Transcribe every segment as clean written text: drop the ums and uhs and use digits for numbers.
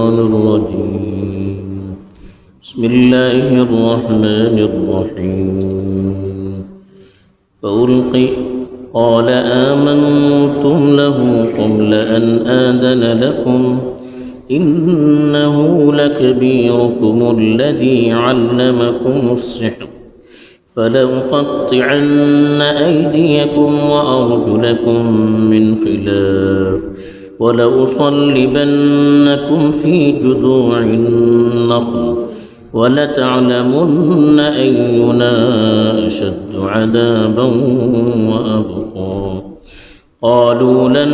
الرجيم بسم الله الرحمن الرحيم فألقي قال آمنتم له قبل أن آذن لكم إنه لكبيركم الذي علمكم السحر فلأقطعن أيديكم وأرجلكم من خلاف ولأصلبنكم في جذوع النخل ولتعلمن أينا أشد عذابا وأبقى قالوا لن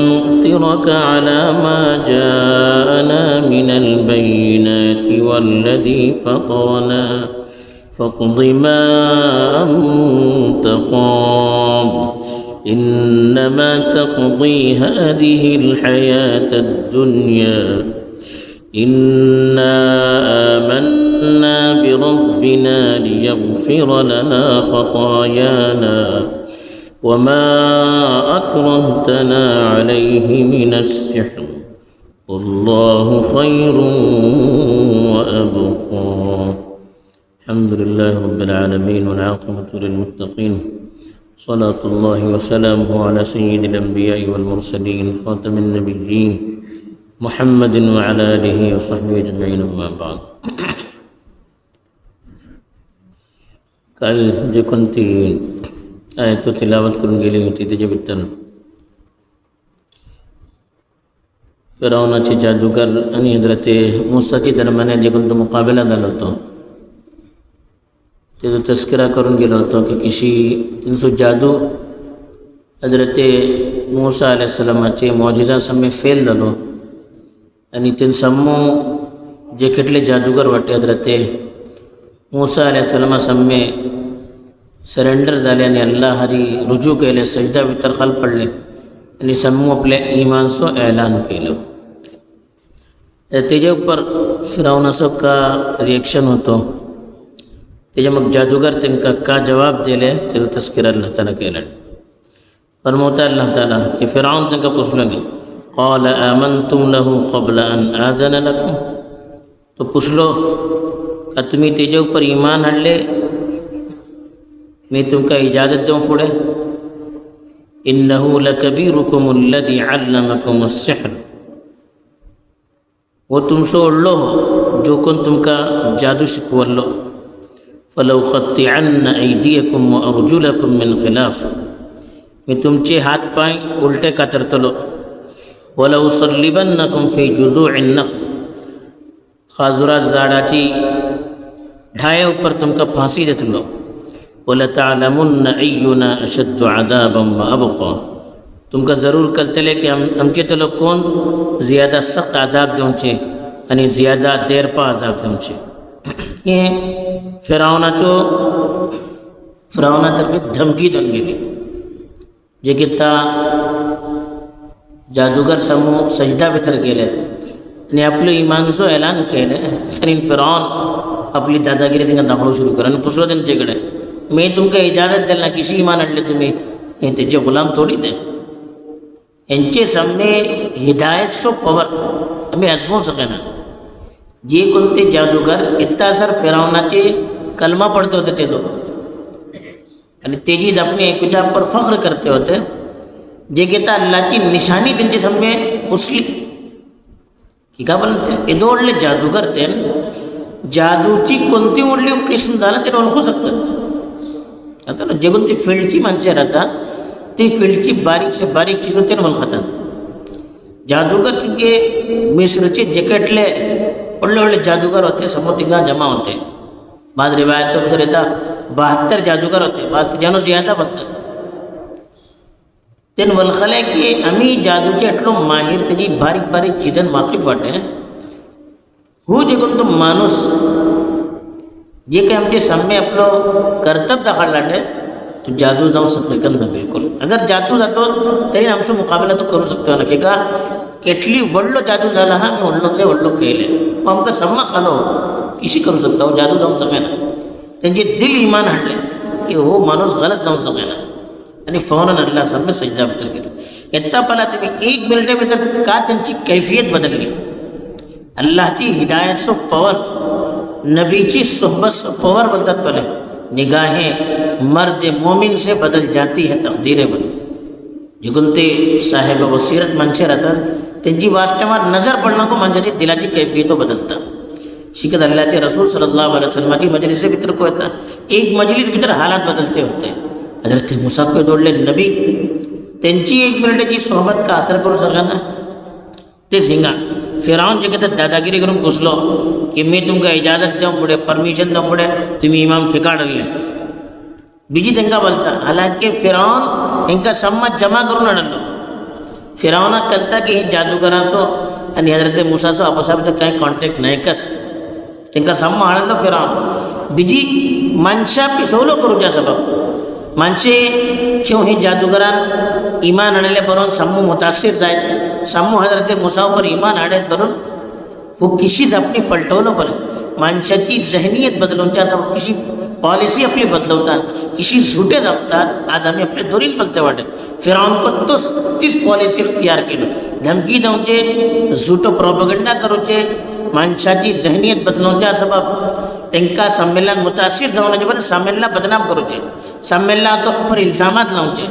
نؤثرك على ما جاءنا من البينات والذي فطرنا فاقض ما أنت قاض إنما تقضي هذه الحياة الدنيا إنا آمنا بربنا ليغفر لنا خطايانا وما أكرهتنا عليه من السحر والله خير وأبقى الحمد لله رب العالمين والعاقبة للمتقين صلاة الله وسلامه على سيد الأنبياء والمرسلين خاتم النبيين محمد وعلى آله وصحبه أجمعين أما بعد काल जे कोणती आयत तिलावत करून गेली होती त्याच्या भितर फिरौनाचे जादूगर आणि हजरते मूसाची दरम्यान जे कोणता मुकाबला झाला होता त्याचा तस्करा करून गेलो होतो की किसी तिनसो जादू हजरते मूसा अलैहिस्सलामाचे मौजिजा समय फेल जालो आणि तीन समूह जे केटले जादूगर वाटे हजरते मूसा अलैहिस्सलामा समय सरेंडर झाले आणि अल्लाह हरी रुजू केले सजदा भितर खाल पडले आणि समूह आपल्या इमानचो ऐलान केलो तेजे ऊपर फिरौनाचो का रिएक्शन होतो तेजे मग जादूगर तेंका का जवाब दिले तेजो तस्किरा अल्लाह ताला केला फरमावता अल्लाह ताला की फिरौन तेंका पुछलो قال آمنتم له قبل أن آذن لكم तो पुछलो का तुम्ही तेजे ऊपर ईमान हाडले मैं तुमका इजाज़त दूँ फुड़े इन्नहु लकबीरुकुम अल्लज़ी अल्लमकुम अस्सिह्र वो तुमसो उल्लो हो जो कोण तुमका जादू शिकवल्लो फलौक़त्तिअन्न ऐदियकुम व अर्जुलकुम मिन खिलाफ मैं तुमचे हाथ पाय उलटे कातरतलो वलउसल्लिबन्नकुम फी जुज़ूइन नख्ल खाजुरा झाडाची ढाया ऊपर तुमका फांसी देतलो वलतअलमुन्न अय्युना अशद्दु अज़ाबन व अबक़ा तुमका ज़रूर कळटले की आमचे तलो कोण ज़्यादा सख्त अजाब दिवचे आणि ज़्यादा देर पा अजाब दिवचे हे फिरौनातर्फे धमकी देऊन गेली जे की ता जादूगर समूह सजदा भितर गेले आणि आपलं इमानचो ऐलान केलें आणि फिरौन आपली दादागिरी तिंगा दाखवू सुरू करा आणि पुसलो त्यांच्याकडे मैं तुमका इजाज़त दिला किसी ईमान हाडले तुम्ही हे तेजे गुलाम थोडी दे यांचे सामने हिदायतचो पवर आम्ही आजमावू सकेना जे कोणते जादूगर इतना सर फिरौनाचे कलमा पढ़ते होते ते लोग आणि तेजीज अपने कुजा पर फख्र करते होते जे घेता अल्लाहची निशानी त्यांच्या सामने उचली की का बोलते एदो व्हडले जादूगर ते जादूची कोणती व्हडली किस्म झाला ते ओळखू शकतात आता ना जे कोणती फील्डची माणसे राहतात ती फील्डची बारीक से बारीक चीजों ते ओळखतात जादूगर तिंके मिस्रचे जॅकेटले व्हडले व्हडले जादूगर होते समोर तिंगा जमा होते बाद रिवायत वगैरे येतात 72 जादूगर होते बाद तिच्यानं जियादा बनतात तेन वलखले की आम्ही जादूचे एटलो माहीर तेजी बारीक बारीक चीजन वाकीफ वाटे हो जे कोणतो माणूस जे काही आमचे सामने आपलो कर्तव्य दाखवलाटे तो जादू जाऊ शकते का ना बिलकुल अगर जादू जातो तरी आमचा मुकाबला तो करू शकतो ना की का केटली व्हडलो जादू झाला हा मी व्हडलो केले मग आमका सम्मा खालो किशी करू शकता हो जादू जाऊ सकेना त्यांचे दिल ईमान हाडले की हो माणूस गलत जाऊ सकेना आणि फौरन अल्लाह सामने सजदा भितर केलो इतना पहिला तुम्ही 1 मिनिटा भितर का त्यांची कैफियत बदलली अल्लाहची हिदायतचं पॉवर, नबीची सोहबतचं पॉवर बोलतात पहिले. निगाहें मर्द मोमिन से बदल जाती है तकदीरें बन. जे कोणते साहेब वसिरत माणसे राहतात त्यांची वास्तवात नजर पडणं को माणसाची दिलाची कैफियत बदलतात. शिकत अल्लाहचे रसूल सल्लल्लाहु अलैहि वसल्लम मजलिस भितर को येतात, एक मजलिस भितर हालात बदलते होते. हजरत मूसा को दोडले नबी, त्यांची एक मिनिटाची सोहबत का असर करू सका ना. ते सिंगा फिराऊन जे कहतात दादागिरी करून घुसलो की मी तुमका इजाजत देऊ पुढे, परमिशन देऊ पुढे, तुम्ही इमाम ठिकाणले. बीजी तेंका बोलता हालांकी फिराऊन हेंका सम्मत जमा करून आणलो. फिरावना कळता की जादूगराचो आणि हजरत मुसाचो आपसा भितर कांय कॉन्टॅक्ट नाही कस. तेंका सम्म हाडलो फिरावन. बीजी मनशा पिसवलो करूच्या सबब मानशे क्यों हे जादूगरान ईमान हाडले बरोवन सम्मू मुतासीर जायत, सम्मू हजरत मुसा पर ईमान हाडत बरोवन वो किशीच आपली पलटवलं बरं. माणसाची जहनीयत बदलून त्या सब किशी पॉलिसी आपली बदलवतात, किशी झुटे जपतात. आज आम्ही आपले दोरील पलते वाटत. फिराऊन को तीच पॉलिसी तयार केलं. धमकी देऊचे, झुटो प्रोपगंडा करूचे, माणसाची जहनीयत बदलून त्या सबब तेंका संमेलन मुतासीर जाऊन पण संमेलना बदनाम करूचे, संमेलना तो पर इल्जामात लावचे,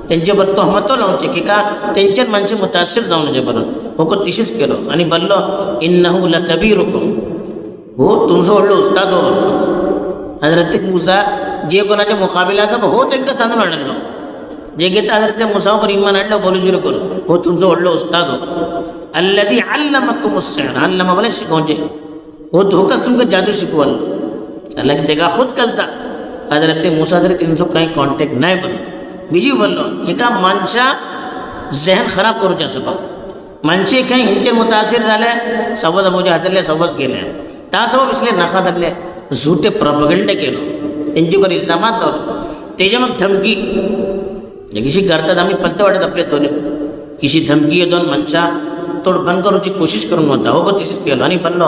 त्यांच्यावर तोहमतो लावचे की का त्यांच्यात माणसे मुतासीर जाऊन म्हणजे बरोबर हो को तिशीच केलं. आणि बोललो इन्नहु लकबीरुकुम, हो तुमचं व्हडलं उस्ताद हो. हजरत मुसा जे कोणाच्या मुकाबिलाचं हो त्यांना तांदूळ आणलो, जे घेता हजरत मुसावर इमान आणलं बोलू सुरू करून हो तुमचं व्हडलं उस्ताद हो. अल्लदी अल्लमकुमुस सिहर, अल्लमा बोले शिकवचे हो तो का तुमका जादू शिकवल. अल्लाह ते का खुद कलता. हजरत मुसा जरी त्यांचं काही कॉन्टॅक्ट नाही बन. बीजी बोललो की का माणसा जहन खराब करूच्या सबब माणसे काही हिंचे मुतासीर झाले, सवज मोजे हातले सवज गेले, त्या सबब इसले नाका धरले, झुटे प्रोपगंडे केलो, त्यांच्यावर इल्जामात लावलो. त्याच्या मग धमकी किशी करतात आम्ही पलते वाटत आपले दोन्ही किशी धमकी दोन माणसा तोड बंद करूची कोशिश करून होता हो को तशीच केलो. आणि बोललो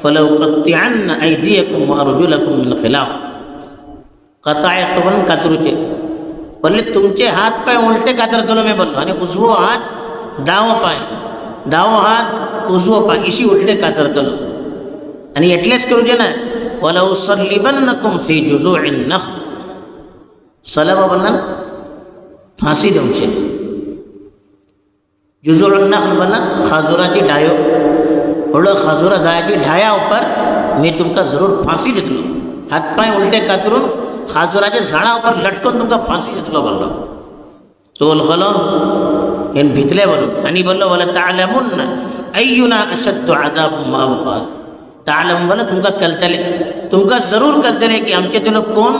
फलौकत्तिअन्न ऐदियकुम व अर्जुलकुम मिन खिलाफ, कताय पण कातरूचे बोलले तुमचे हात पाय उलटे कातरतलो मी बोललो. आणि उजवो हात दावो पाय, दावो हात उजवो पाय इशी उलटे कातरतलो. आणि एटलेच करूचे ना वलौ सल्लिबन्नकुम फी जुजूइन नख्ल, सलबा बोलना फांसी देऊचे. जुजूइन नख्ल बोलना खाजुराची डायो, एवढं खाजुरा जायची ढाया उपर मी तुमका जरूर फांसी देतलो. हातपाय उलटे कातरून खाजुराच्या झाडा उपर लटकून तुमका फांसी देतलो बोललो. तो ओळखलो हे भितले बोलो. आणि बोललो बोला तालमुन अय्युना अशद्दु अदाब मा अबqa. तालम बोला तुमका कळतले, तुमका जरूर कळतले की आमचे ते लोक कोण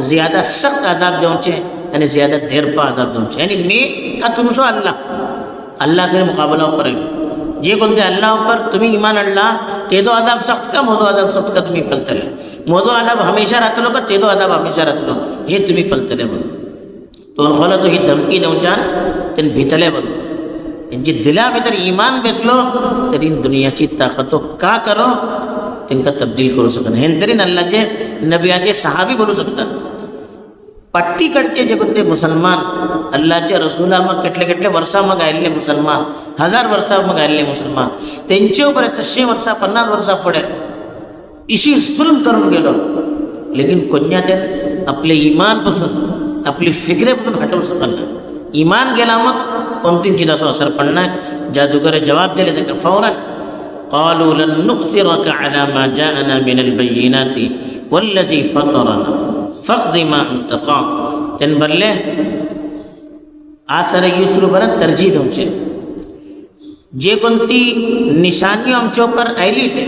ज्यादा सख्त अजाब देऊचे आणि ज्यादा देर पा अजाब देऊचे. आणि मी का तुमचो अल्लाह से मुकाबला ऊपर जे कोणते अल्लाह ऊपर तुम्ही ईमान आणला ते तो अजाब सख्त का मोदो अजाब सख्त का तुम्ही पलतले, मोदो अजाब हमेशा राहतलो का ते तो अजाब हमेशा राहतलो हे तुम्ही पलतले म्हणून. तो खोला तो ही धमकी देऊच्यान त्यांनी भितले म्हणून. त्यांची दिला भितर ईमान बेसलो तरी दुनियाची ताकद का करो त्यांना तब्दील करू शकत नाही. हे तरी अल्लाहचे नबियाचे सहाबी बोलू शकतात. पट्टीकडचे जे कोणते मुसलमान अल्लाहच्या रसूला मग केटले केटले वर्षा मग आयले मुसलमान, 1000 वर्षा मग आयले मुसलमान, त्यांचे उपर 300 वर्षा 50 वर्षा फुडे इशी जुल्म करून गेलो. लेकिन कोण्यात आपले ईमानपासून आपली फिक्रेपासून हटवू शकत नाही. ईमान गेला मग कोणतीन चिदाचा असर पडणार. जादूगरे जवाब दिले त्यांना फौरन قالوا لن نؤثرك على ما جاءنا من البينات والذي فطرنا فاقض ما انت قاض. त्यान बोलले आसर युसरू बरं तरजीह देऊचे जे कोणती निशानी आमच्या उपर आयली ते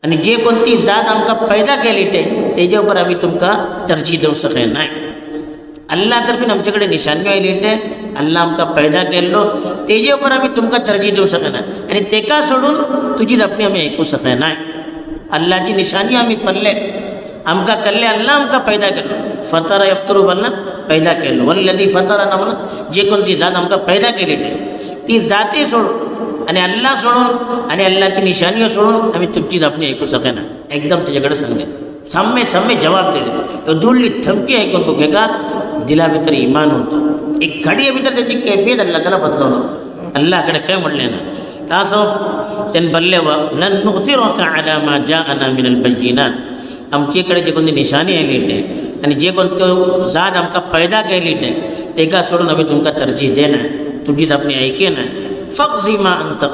आणि जे कोणती जात आमका पैदा केली ते त्याच्या उपर आम्ही तुमका तरजीह देऊ शके नाही. अल्लाह तर्फीन आमच्याकडे निशानी आयली ते अल्लाह आमका पैदा केलो त्याच्या उपर आम्ही तुमका तरजीह देऊ शके नाही. आणि ते का सोडून तुझी जपणी आम्ही ऐकू शके नाही. अल्लाहची निशानी आम्ही पडले आमका कल्ले अल्लाह आमका पैदा केलो. फतरा यफ्तरू बोलना पैदा केलो, वल्लदी फतराना म्हणा जे कोणती जात आमका पैदा केली ती जाते सोडून आणि अल्लाह सोडून आणि अल्लाहची निशानी सोडून आम्ही तुमची जपणी ऐकू शके ना. एकदम त्याच्याकडे सांगले साम्य साम्य जवाब दिले. धुळली धमकी ऐकून तो घेगा दिला भितर इमान होतं. एक घडी भितर त्यांची कैफियत अल्लाह त्याला बदलवलं. अल्लाहकडे काय म्हणले ना तासो तेन बल्ले व लन नुसिरुका अला मा जाअना मिनल बय्यिनात आमचे कडेन जे कोणती निशाणी आयली ते आनी जे कोण त्यो जात आमकां पैदा केली ते तेका सोडून आमी तुमकां तरजीह देना तुमचीच आपली ऐकेना फक्जी मा अंत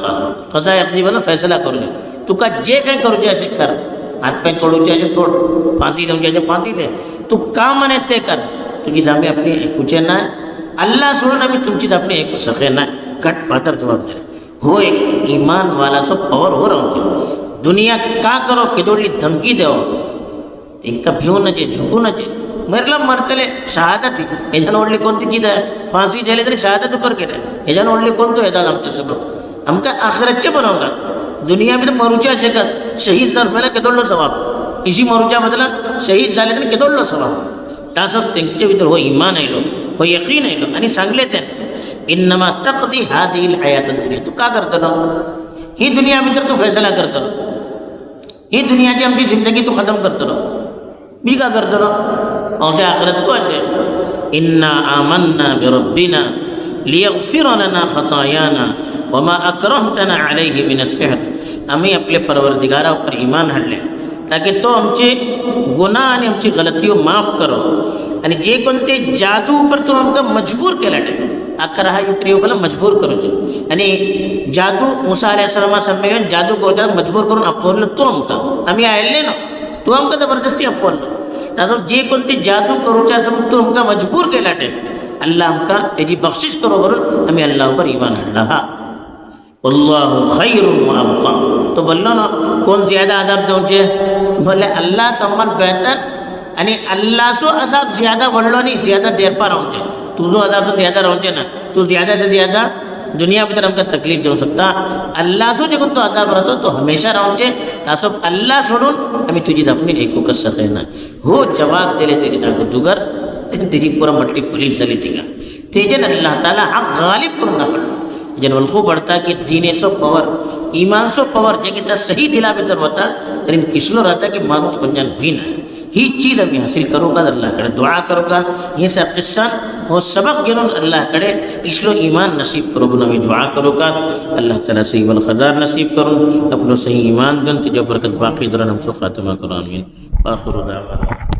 कजा यक्जी बन फैसला करू दे तुका जे काय करूचे अशें कर हात पाय तोडूचे अशें तोड फांसी देवचे अशें फांसी दे तू का मने ते कर तुझीच आमी आपली ऐकूचे ना अल्लाह सोडून आमी तुमचीच आपली ऐकू शके ना कट फातर जवाब दे हो एक ईमान वालाचो पावर हो रावचे दुनिया का करो केदोडली धमकी देव तांकां भिवूं नजे झुकूं नजे मरला मरतले शहादत हेज्यान व्हडली कोणती चीज आहे फांसी दिली तरी शहादत कर कितें हेज्यान व्हडली कोणतो येतात आमचे सबब आमकां आखिरतचे बनवतात दुनिया भितर मरूचे अशें कर शहीद जावन मेल्यार केदोडलो सवाब इशी मरूच्या बदला शहीद जाले तरी केदोडलो सवाब तासप तेंचे भितर हो इमान आयलो हो यकीन आयलो आनी सांगले तें इन्नमा तक़दी हादिहिल हयात दुनिया तू का करतलो ही दुनिया भितर तू फैसला करतलो ही दुनियाची आमची जिंदगी तू खतम करतलो मी का करतलो अशें आखिरत को अशें इन्ना आमन्ना बिरब्बिना लियगफिर लना खतायाना वमा अक्रहतना अलैहि मिनस सिहर आमी आपले परवरदिगारा उपर ईमान हाडले ताकि तो आमचे गुनाह आनी आमची गलतियों माफ करो आनी जे कोणते जादू उपर तो आमकां मजबूर केला अकराहा युक्रियो बोला मजबूर करूचे आनी जादू मुसा अलैहिस्सलामा सम्मेलन जादू कोता मजबूर करून आपवल्लो तो आमकां आमी आयल्ले ना तू आमकां जबरदस्ती आपवल्लो ताजो जे कोणते जादू करूचे आसा तू आमकां मजबूर केला अल्लाह आमकां तेजी बख्शीश करो करून आमी अल्लाह उपर ईमान हाडला हा वल्लाहु खैरुन व अबका तो बोल्लो ना कोण ज्यादा अजाब देवचे बोले अल्लाह सम्मान बेहतर आनी अल्लाहचो अजाब ज्यादा व्हडलो न्ही ज्यादा देरपा रावचे तुजो अजाब ज्यादा रावचे ना तू ज्यादा से ज्यादा दुनिया भितर आमकां तकलीफ देवंक शकता अल्लाहचो जे कोण तो अजाब रावतो तो हमेशा रावचे तासो अल्लाह सोडून आमी तुजी आपली ऐकूंकच शकना हो जवाब दिले ते जादूगर तेजी पुरा मट्टी पुलीस जाली तिका तेजेन अल्लाह ताला हक गालिब करून दाखयलो जेन वळखू पडटा की दिनेचो पावर इमानचो पावर जे कितें सही दिला भितर वता तरी किसलो राहता की माणूस खंयच्यान भिना ही चीज आमी हासील करूं का अल्लाह कडेन दुआ करूं का हे किस्सान हो सबक घेऊन अल्लाह कडेन इस्लो ईमान नसीब करूं म्हणून आमी दुआ करूं का अल्लाह ताला सही वल खजार नसीब करून अपनो सही ईमान देऊन तिच्या बरकत बाकी दौरान आमचो खात्मा करूं आमीन आखिर दावाना